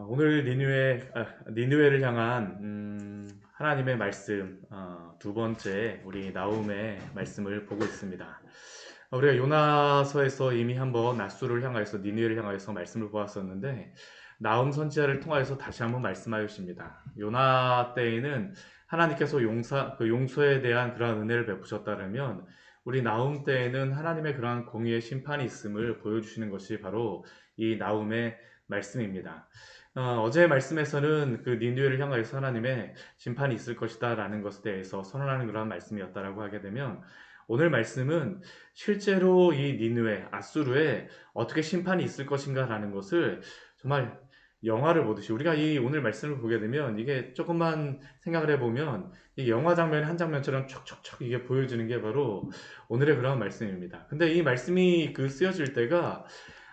오늘 니느웨를 향한 하나님의 말씀 두 번째 우리 나움의 말씀을 보고 있습니다. 우리가 요나서에서 이미 한번 낫수를 향하여서 니느웨를 향하여서 말씀을 보았었는데 나움 선지자를 통하여서 다시 한번 말씀하여 주십니다. 요나 때에는 하나님께서 용서에 대한 그러한 은혜를 베푸셨다면 우리 나움 때에는 하나님의 그러한 공의의 심판이 있음을 보여주시는 것이 바로 이 나움의 말씀입니다. 어제의 말씀에서는 그 니느웨를 향하여서 하나님의 심판이 있을 것이다 라는 것에 대해서 선언하는 그런 말씀이었다라고 하게 되면 오늘 말씀은 실제로 이 니느웨, 아수르에 어떻게 심판이 있을 것인가 라는 것을 정말 영화를 보듯이 우리가 이 오늘 말씀을 보게 되면 이게 조금만 생각을 해보면 이 영화 장면의 한 장면처럼 촉촉촉 이게 보여지는 게 바로 오늘의 그런 말씀입니다. 근데 이 말씀이 쓰여질 때가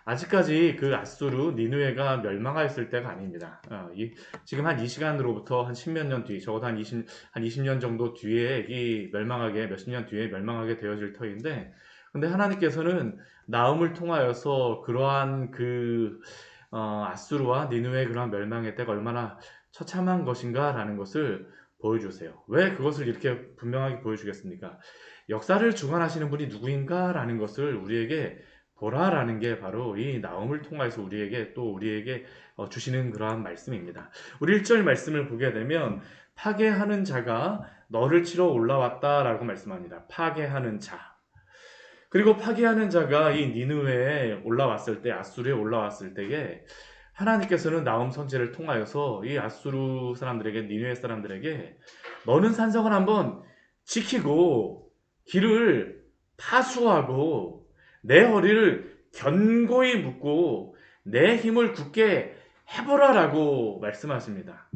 아직까지 그 아수르 니느웨가 멸망하였을 때가 아닙니다. 지금 한 이 시간으로부터 한 십몇 년 뒤, 적어도 한 20년 정도 뒤에 몇십 년 뒤에 멸망하게 되어질 터인데, 근데 하나님께서는 나움을 통하여서 그러한 아수르와 니느웨의 그러한 멸망의 때가 얼마나 처참한 것인가라는 것을 보여주세요. 왜 그것을 이렇게 분명하게 보여주겠습니까? 역사를 주관하시는 분이 누구인가라는 것을 우리에게 보라라는 게 바로 이 나움을 통해서 우리에게 주시는 그러한 말씀입니다. 우리 1절 말씀을 보게 되면 파괴하는 자가 너를 치러 올라왔다라고 말씀합니다. 파괴하는 자. 그리고 파괴하는 자가 이 니느웨에 올라왔을 때, 아수르에 올라왔을 때에 하나님께서는 나움 선지를 통하여서 이 아수르 사람들에게, 니느웨 사람들에게 너는 산성을 한번 지키고 길을 파수하고 내 허리를 견고히 묶고 내 힘을 굳게 해보라라고 말씀하십니다.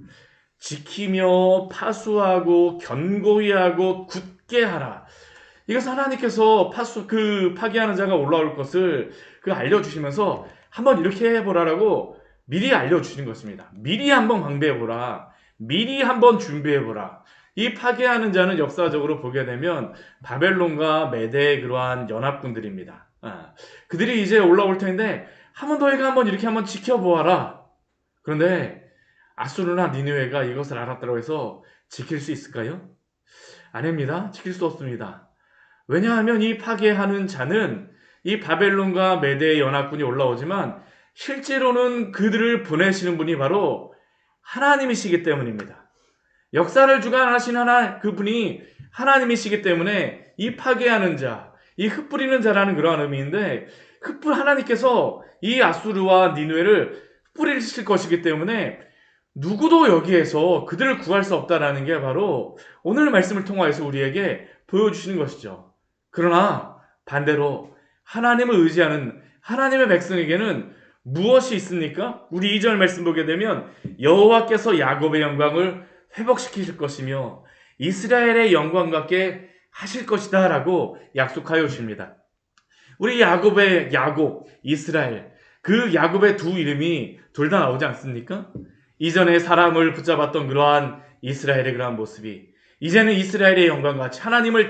지키며 파수하고 견고히 하고 굳게 하라. 이것은 하나님께서 파괴하는 자가 올라올 것을 알려주시면서 한번 이렇게 해보라라고 미리 알려주시는 것입니다. 미리 한번 방비해보라. 미리 한번 준비해보라. 이 파괴하는 자는 역사적으로 보게 되면 바벨론과 메대의 그러한 연합군들입니다. 그들이 이제 올라올 텐데 너희가 한번 이렇게 한번 지켜보아라. 그런데 아수르나 니느웨가 이것을 알았다고 해서 지킬 수 있을까요? 아닙니다. 지킬 수 없습니다. 왜냐하면 이 파괴하는 자는 이 바벨론과 메대의 연합군이 올라오지만 실제로는 그들을 보내시는 분이 바로 하나님이시기 때문입니다. 역사를 주관하신 그분이 하나님이시기 때문에 이 파괴하는 자, 이 흩뿌리는 자라는 그러한 의미인데 하나님께서 이 아수르와 니느웨를 뿌리실 것이기 때문에 누구도 여기에서 그들을 구할 수 없다라는 게 바로 오늘 말씀을 통하여서 우리에게 보여주시는 것이죠. 그러나 반대로 하나님을 의지하는 하나님의 백성에게는 무엇이 있습니까? 우리 2절 말씀 보게 되면 여호와께서 야곱의 영광을 회복시키실 것이며 이스라엘의 영광 같게 하실 것이다 라고 약속하여 주십니다. 우리 야곱, 이스라엘, 그 야곱의 두 이름이 둘 다 나오지 않습니까? 이전에 사람을 붙잡았던 그러한 이스라엘의 그러한 모습이 이제는 이스라엘의 영광같이 하나님을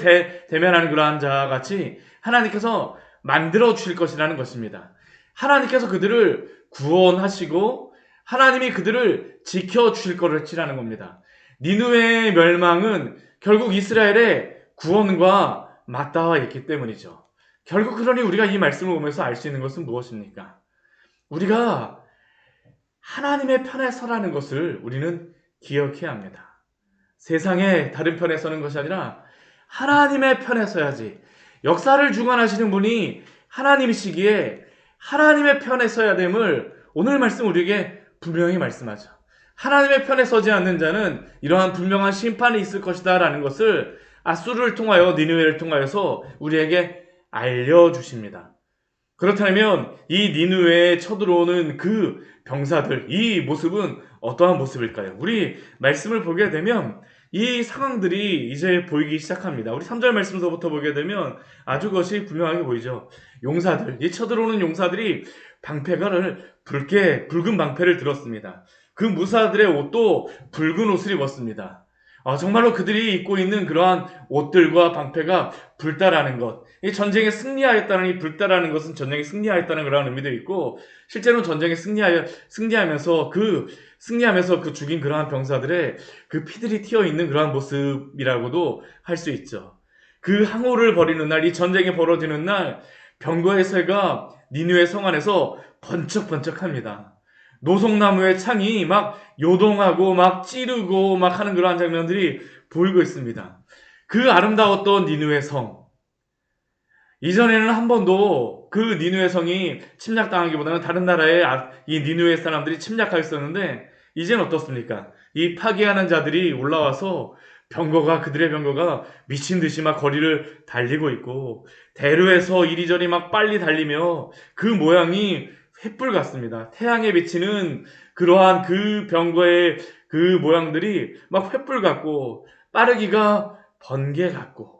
대면하는 그러한 자같이 하나님께서 만들어 주실 것이라는 것입니다. 하나님께서 그들을 구원하시고 하나님이 그들을 지켜주실 것이라는 겁니다. 니느웨의 멸망은 결국 이스라엘의 구원과 맞닿아 있기 때문이죠. 결국 그러니 우리가 이 말씀을 보면서 알 수 있는 것은 무엇입니까? 우리가 하나님의 편에 서라는 것을 우리는 기억해야 합니다. 세상의 다른 편에 서는 것이 아니라 하나님의 편에 서야지. 역사를 주관하시는 분이 하나님이시기에 하나님의 편에 서야 됨을 오늘 말씀 우리에게 분명히 말씀하죠. 하나님의 편에 서지 않는 자는 이러한 분명한 심판이 있을 것이다 라는 것을 아수르를 통하여 니느웨를 통하여서 우리에게 알려주십니다. 그렇다면 이 니느웨에 쳐들어오는 그 병사들, 이 모습은 어떠한 모습일까요? 우리 말씀을 보게 되면 이 상황들이 이제 보이기 시작합니다. 우리 3절 말씀서부터 보게 되면 아주 그것이 분명하게 보이죠. 용사들, 이 쳐들어오는 용사들이 붉은 방패를 들었습니다. 그 무사들의 옷도 붉은 옷을 입었습니다. 정말로 그들이 입고 있는 그러한 옷들과 방패가 붉다라는 것. 이 전쟁에 승리하였다는 이 불다라는 것은 전쟁에 승리하였다는 그런 의미도 있고, 실제로는 전쟁에 승리하면서 그 죽인 그러한 병사들의 그 피들이 튀어 있는 그러한 모습이라고도 할 수 있죠. 그 항오를 벌이는 날, 이 전쟁이 벌어지는 날, 병거의 새가 니느웨 성 안에서 번쩍번쩍합니다. 노송나무의 창이 막 요동하고 막 찌르고 막 하는 그러한 장면들이 보이고 있습니다. 그 아름다웠던 니느웨 성. 이전에는 한 번도 그 니느웨 성이 침략당하기보다는 다른 나라의 이 니느웨 사람들이 침략하였었는데, 이제는 어떻습니까? 이 파괴하는 자들이 올라와서 그들의 병거가 미친 듯이 막 거리를 달리고 있고, 대로에서 이리저리 막 빨리 달리며 그 모양이 횃불 같습니다. 태양에 비치는 그러한 그 병거의 그 모양들이 막 횃불 같고, 빠르기가 번개 같고,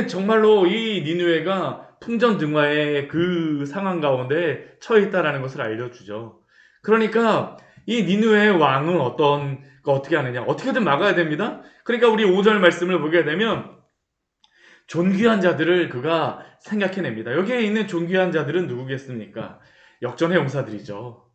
정말로 이 니느웨가 풍전등화의 그 상황 가운데 처해 있다라는 것을 알려주죠. 그러니까 이 니느웨의 왕은 어떻게 하느냐? 어떻게든 막아야 됩니다. 그러니까 우리 5절 말씀을 보게 되면 존귀한 자들을 그가 생각해냅니다. 여기에 있는 존귀한 자들은 누구겠습니까? 역전의 용사들이죠.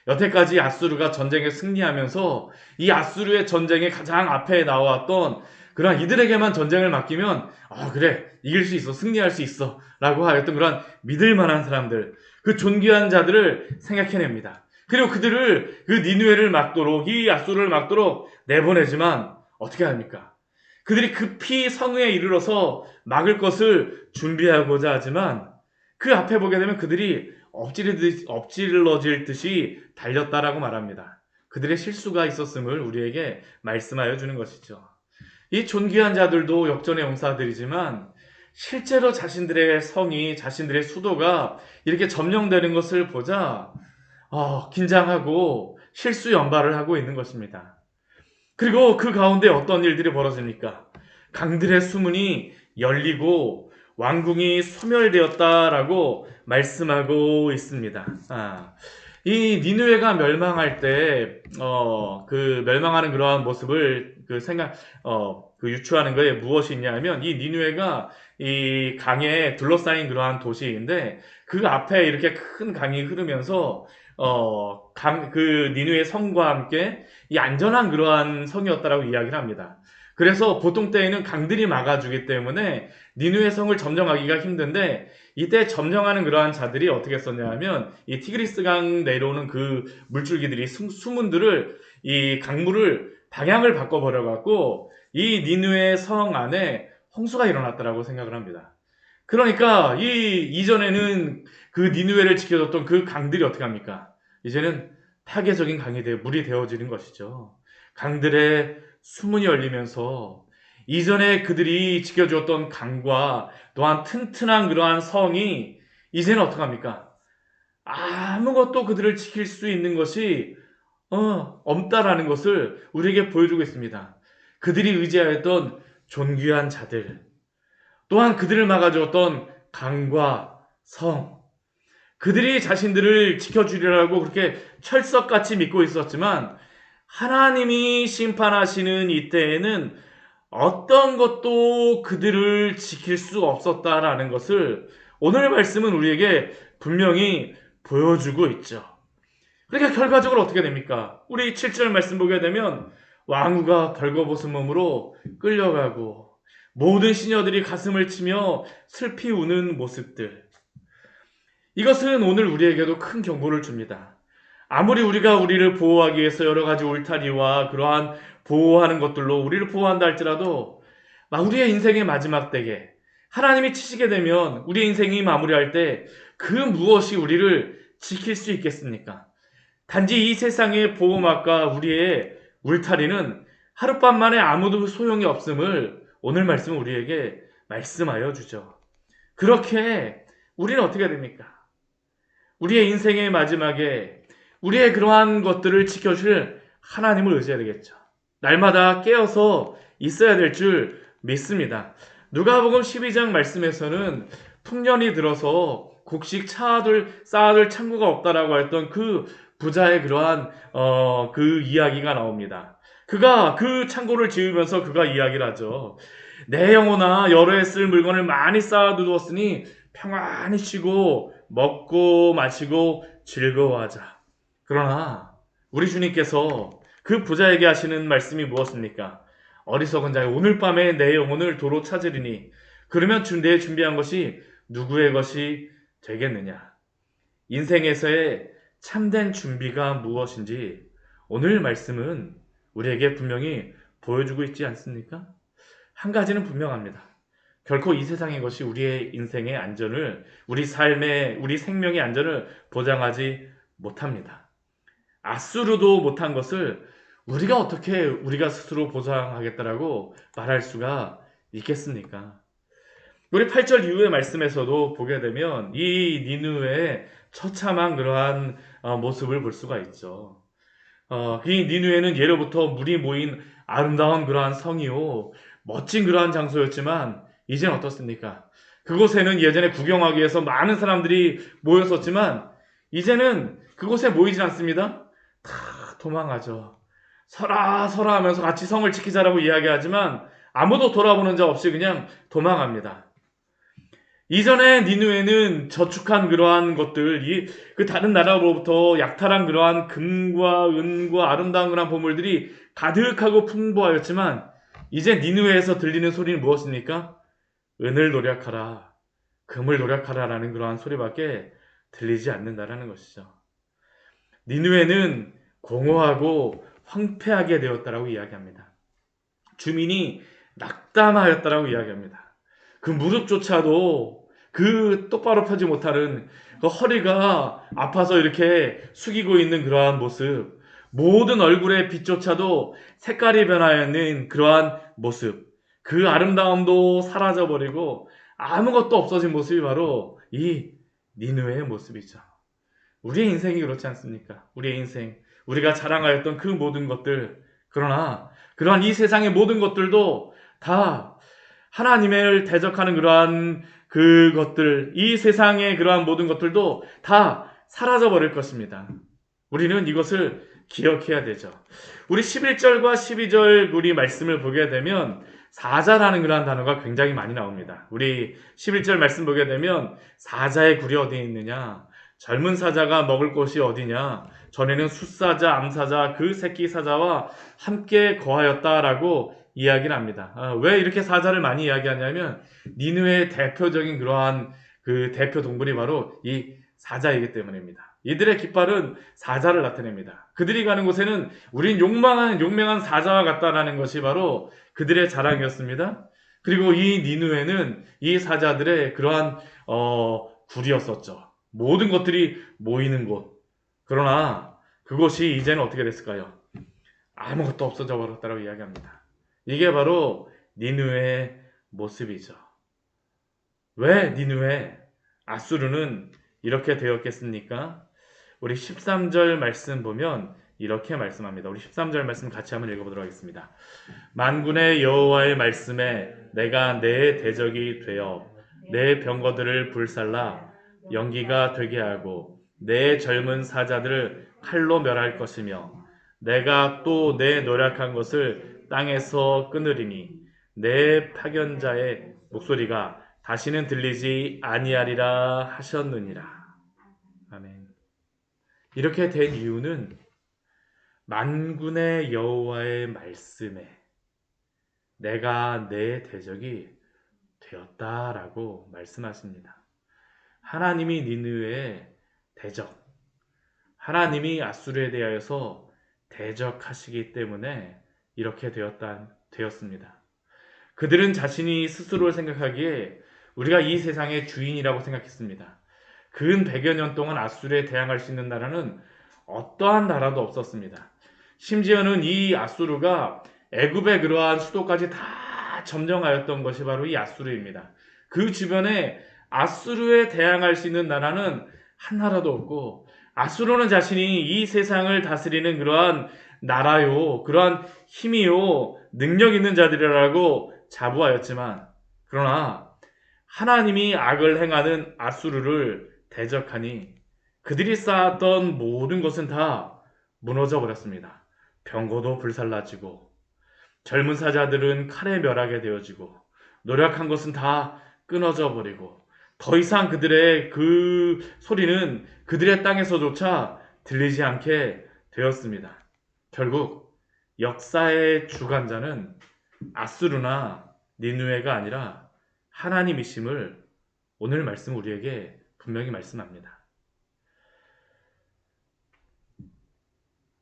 여태까지 아수르가 전쟁에 승리하면서 이 아수르의 전쟁에 가장 앞에 나왔던 그런 이들에게만 전쟁을 맡기면 그래, 이길 수 있어, 승리할 수 있어 라고 하였던 그런 믿을 만한 사람들, 그 존귀한 자들을 생각해냅니다. 그리고 그들을 그 니느웨를 막도록, 이 아수르를 막도록 내보내지만 어떻게 합니까? 그들이 급히 성에 이르러서 막을 것을 준비하고자 하지만 그 앞에 보게 되면 그들이 엎질러질 듯이 달렸다라고 말합니다. 그들의 실수가 있었음을 우리에게 말씀하여 주는 것이죠. 이 존귀한 자들도 역전의 용사들이지만 실제로 자신들의 성이, 자신들의 수도가 이렇게 점령되는 것을 보자 긴장하고 실수 연발을 하고 있는 것입니다. 그리고 그 가운데 어떤 일들이 벌어집니까? 강들의 수문이 열리고 왕궁이 소멸되었다라고 말씀하고 있습니다. 이 니느웨가 멸망할 때, 그 멸망하는 그러한 모습을 유추하는 것에 무엇이 있냐면, 이 니느웨가 이 강에 둘러싸인 그러한 도시인데, 그 앞에 이렇게 큰 강이 흐르면서, 그 니느웨 성과 함께 이 안전한 그러한 성이었다라고 이야기를 합니다. 그래서 보통 때에는 강들이 막아주기 때문에 니느웨 성을 점령하기가 힘든데, 이때 점령하는 그러한 자들이 어떻게 했었냐 하면 이 티그리스강 내려오는 그 물줄기들이 수문들을 이 강물을 방향을 바꿔버려 갖고 이 니느웨 성 안에 홍수가 일어났다라고 생각을 합니다. 그러니까 이전에는 그 니느웨를 지켜줬던 그 강들이 어떻게 합니까? 이제는 파괴적인 물이 되어지는 것이죠. 강들의 수문이 열리면서 이전에 그들이 지켜주었던 강과 또한 튼튼한 그러한 성이 이제는 어떡합니까? 아무것도 그들을 지킬 수 있는 것이 없다라는 것을 우리에게 보여주고 있습니다. 그들이 의지하였던 존귀한 자들, 또한 그들을 막아주었던 강과 성, 그들이 자신들을 지켜주리라고 그렇게 철석같이 믿고 있었지만 하나님이 심판하시는 이때에는 어떤 것도 그들을 지킬 수 없었다라는 것을 오늘 말씀은 우리에게 분명히 보여주고 있죠. 그러니까 결과적으로 어떻게 됩니까? 우리 7절 말씀 보게 되면 왕후가 벌거벗은 몸으로 끌려가고 모든 시녀들이 가슴을 치며 슬피 우는 모습들. 이것은 오늘 우리에게도 큰 경고를 줍니다. 아무리 우리가 우리를 보호하기 위해서 여러 가지 울타리와 그러한 보호하는 것들로 우리를 보호한다 할지라도 우리의 인생의 마지막 때에 하나님이 치시게 되면 우리의 인생이 마무리할 때 그 무엇이 우리를 지킬 수 있겠습니까? 단지 이 세상의 보호막과 우리의 울타리는 하룻밤 만에 아무도 소용이 없음을 오늘 말씀은 우리에게 말씀하여 주죠. 그렇게 우리는 어떻게 됩니까? 우리의 인생의 마지막에 우리의 그러한 것들을 지켜줄 하나님을 의지해야 되겠죠. 날마다 깨어서 있어야 될 줄 믿습니다. 누가복음 12장 말씀에서는 풍년이 들어서 곡식 쌓아둘 창고가 없다라고 했던 그 부자의 그러한 그 이야기가 나옵니다. 그가 그 창고를 지으면서 그가 이야기를 하죠. 내 영혼아 여러 해 쓸 물건을 많이 쌓아두었으니 평안히 쉬고 먹고 마시고 즐거워하자. 그러나 우리 주님께서 그 부자에게 하시는 말씀이 무엇입니까? 어리석은 자여 오늘 밤에 내 영혼을 도로 찾으리니 그러면 내 준비한 것이 누구의 것이 되겠느냐? 인생에서의 참된 준비가 무엇인지 오늘 말씀은 우리에게 분명히 보여주고 있지 않습니까? 한 가지는 분명합니다. 결코 이 세상의 것이 우리의 인생의 안전을, 우리 삶의, 우리 생명의 안전을 보장하지 못합니다. 아수르도 못한 것을 우리가 어떻게 우리가 스스로 보장하겠다라고 말할 수가 있겠습니까? 우리 8절 이후의 말씀에서도 보게 되면 이 니느웨의 처참한 그러한 모습을 볼 수가 있죠. 이 니느웨는 예로부터 물이 모인 아름다운 그러한 성이요, 멋진 그러한 장소였지만 이제는 어떻습니까? 그곳에는 예전에 구경하기 위해서 많은 사람들이 모였었지만 이제는 그곳에 모이지 않습니다. 다 도망가죠. 서라 서라 하면서 같이 성을 지키자라고 이야기하지만 아무도 돌아보는 자 없이 그냥 도망갑니다. 이전에 니누에는 저축한 그러한 것들, 그 다른 나라로부터 약탈한 그러한 금과 은과 아름다운 그러한 보물들이 가득하고 풍부하였지만 이제 니누에에서 들리는 소리는 무엇입니까? 은을 노력하라, 금을 노력하라라는 그러한 소리밖에 들리지 않는다라는 것이죠. 니누에는 공허하고 황폐하게 되었다라고 이야기합니다. 주민이 낙담하였다라고 이야기합니다. 그 무릎조차도 그 똑바로 펴지 못하는 그 허리가 아파서 이렇게 숙이고 있는 그러한 모습, 모든 얼굴의 빛조차도 색깔이 변하였는 그러한 모습, 그 아름다움도 사라져버리고 아무것도 없어진 모습이 바로 이 니느웨의 모습이죠. 우리의 인생이 그렇지 않습니까? 우리의 인생, 우리가 자랑하였던 그 모든 것들, 그러나 그러한 이 세상의 모든 것들도 다 하나님을 대적하는 그러한 그것들, 이 세상의 그러한 모든 것들도 다 사라져 버릴 것입니다. 우리는 이것을 기억해야 되죠. 우리 11절과 12절 우리 말씀을 보게 되면 사자라는 그러한 단어가 굉장히 많이 나옵니다. 우리 11절 말씀 보게 되면 사자의 굴이 어디에 있느냐? 젊은 사자가 먹을 곳이 어디냐? 전에는 숫사자, 암사자, 그 새끼 사자와 함께 거하였다라고 이야기를 합니다. 왜 이렇게 사자를 많이 이야기하냐면 니느웨의 대표적인 그러한 그 대표 동물이 바로 이 사자이기 때문입니다. 이들의 깃발은 사자를 나타냅니다. 그들이 가는 곳에는 우린 용맹한 사자와 같다라는 것이 바로 그들의 자랑이었습니다. 그리고 이 니느웨는 이 사자들의 그러한 굴이었었죠. 모든 것들이 모이는 곳. 그러나 그곳이 이제는 어떻게 됐을까요? 아무것도 없어져 버렸다고 이야기합니다. 이게 바로 니느웨의 모습이죠. 왜 니느웨, 아수르는 이렇게 되었겠습니까? 우리 13절 말씀 보면 이렇게 말씀합니다. 우리 13절 말씀 같이 한번 읽어보도록 하겠습니다. 만군의 여호와의 말씀에 내가 내 대적이 되어 내 병거들을 불살라 연기가 되게 하고 내 젊은 사자들을 칼로 멸할 것이며 내가 또 내 노력한 것을 땅에서 끊으리니 내 파견자의 목소리가 다시는 들리지 아니하리라 하셨느니라. 아멘. 이렇게 된 이유는 만군의 여호와의 말씀에 내가 내 대적이 되었다라고 말씀하십니다. 하나님이 니느웨의 대적, 하나님이 아수르에 대하여서 대적하시기 때문에 이렇게 되었습니다. 그들은 자신이 스스로를 생각하기에 우리가 이 세상의 주인이라고 생각했습니다. 근 100여 년 동안 아수르에 대항할 수 있는 나라는 어떠한 나라도 없었습니다. 심지어는 이 아수르가 애굽의 그러한 수도까지 다 점령하였던 것이 바로 이 아수르입니다. 그 주변에 아수르에 대항할 수 있는 나라는 한 나라도 없고 아수르는 자신이 이 세상을 다스리는 그러한 나라요, 그러한 힘이요, 능력 있는 자들이라고 자부하였지만 그러나 하나님이 악을 행하는 아수르를 대적하니 그들이 쌓았던 모든 것은 다 무너져 버렸습니다. 병거도 불살라지고 젊은 사자들은 칼에 멸하게 되어지고 노력한 것은 다 끊어져 버리고 더 이상 그들의 그 소리는 그들의 땅에서조차 들리지 않게 되었습니다. 결국 역사의 주관자는 아수르나 니느웨가 아니라 하나님이심을 오늘 말씀 우리에게 분명히 말씀합니다.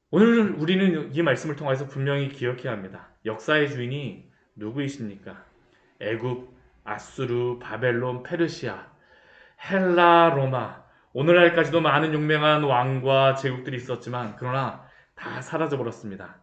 오늘 우리는 이 말씀을 통해서 분명히 기억해야 합니다. 역사의 주인이 누구이십니까? 애굽, 아수르, 바벨론, 페르시아, 헬라, 로마, 오늘날까지도 많은 용맹한 왕과 제국들이 있었지만 그러나 다 사라져 버렸습니다.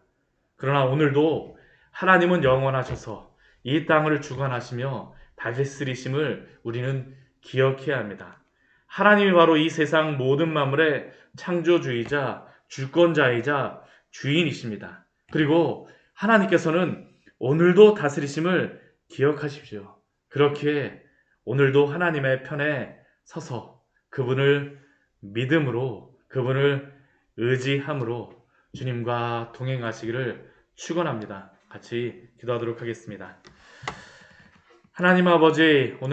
그러나 오늘도 하나님은 영원하셔서 이 땅을 주관하시며 다스리심을 우리는 기억해야 합니다. 하나님이 바로 이 세상 모든 만물의 창조주이자 주권자이자 주인이십니다. 그리고 하나님께서는 오늘도 다스리심을 기억하십시오. 그렇게 오늘도 하나님의 편에 서서 그분을 믿음으로, 그분을 의지함으로 주님과 동행하시기를 축원합니다. 같이 기도하도록 하겠습니다. 하나님 아버지, 오늘